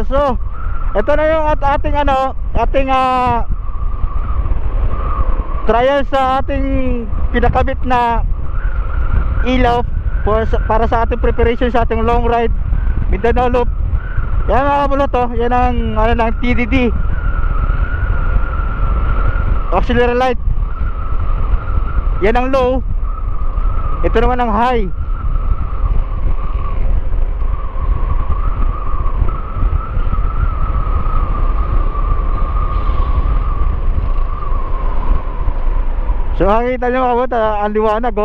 So ito na yung ating trial sa ating pinakabit na ilaw para sa ating preparation sa ating long ride Mindanao Loop. Yan mga kabulot, yan ang TDD auxiliary light. Yan ang low, ito naman ang high. So makikita nyo mga kabulot, ang liwanag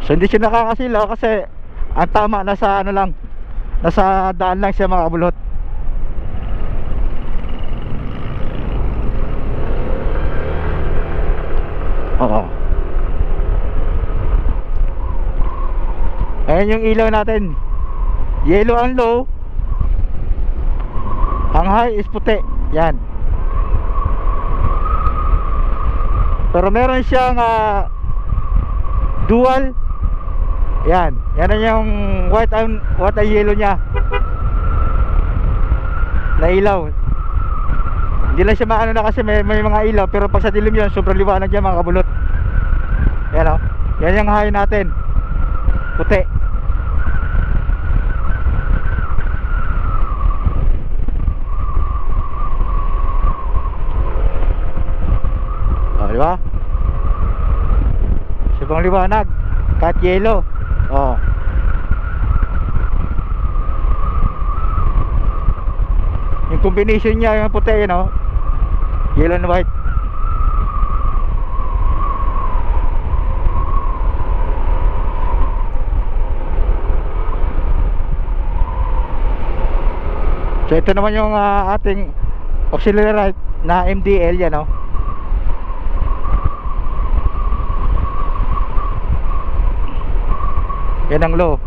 So hindi siya nakakasilaw kasi ang tama nasa nasa daan lang siya mga kabulot. Ayan yung ilaw natin. Yellow ang low, ang high is puti. Yan. Pero meron siyang dual. Yan na yung white and yellow nya na ilaw. Hindi lang siya maano na kasi may mga ilaw, pero pag sa dilim yun sobrang liwanag yan mga kabulot. Yan yan yung high natin, puti. Diba? Sobrang liwanag kahit yellow. Yung combination niya, yung puti yun, yellow and white. So ito naman yung ating auxiliary light na MDL yan, yan ang low.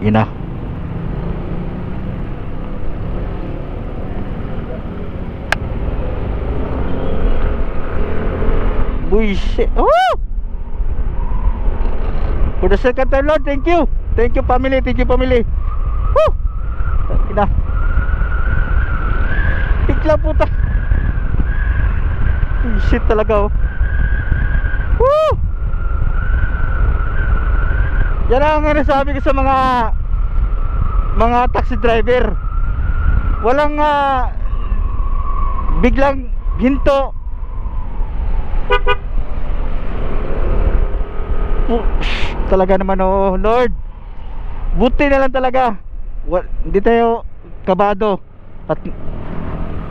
Ina. Buisit. For the second time, Lord, thank you. Thank you family, thank you family. Ina. Bigla puta. Buisit talaga Yan ang sabi ko sa mga taxi driver. Walang biglang hinto. Talaga naman Lord. Buti na lang talaga. Hindi tayo kabado. At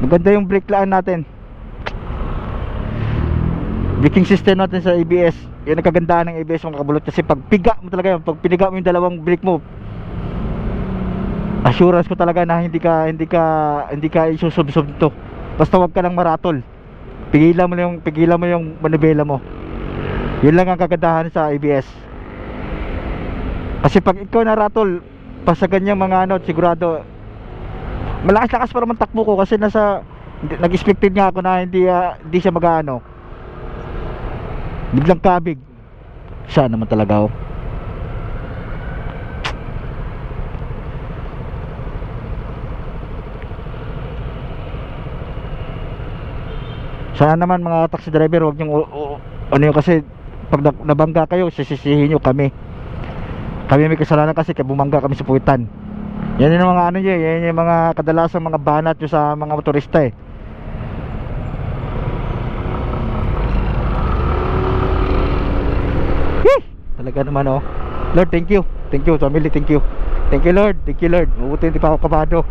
maganda yung brake laan natin. Braking system natin sa ABS. Yan ang kagandahan ng ABS mga kabulot. Kasi pag piga mo talaga yun, pag piniga mo yung dalawang brake mo, assurance ko talaga na hindi ka isusubsob nito. Basta wag ka lang maratol. Pigilan mo yung manubela mo. Yun lang ang kagandahan sa ABS. Kasi pag ikaw naratol pa sa ganyang mga sigurado malakas-lakas pa naman takbo ko kasi nag-expected nga ako na hindi siya biglang kabig. Siya naman talaga Sana naman mga taxi driver, wag nyo ano yun, kasi pag nabangga kayo, sisisihin nyo kami. Kami may kasalanan kasi kaya bumangga kami sa puwitan. Yan yung mga ano yun, yan yung mga kadalasang mga banat yun sa mga motorista eh. Talaga naman oh. Lord, thank you. Thank you family, thank you. Thank you Lord, thank you Lord. Mabuti hindi pa ako kabado.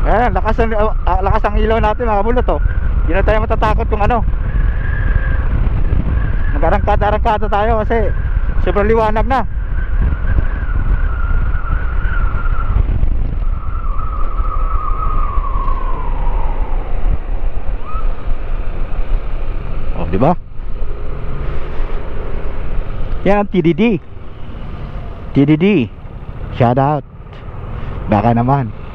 Ayan, lakas ang ilaw natin mga bulot oh. Hindi na tayo matatakot kung ano. Mag-arangkada tayo kasi sobrang liwanag na. Oh, di ba? Yan ang TDD. Shout out. Baka naman.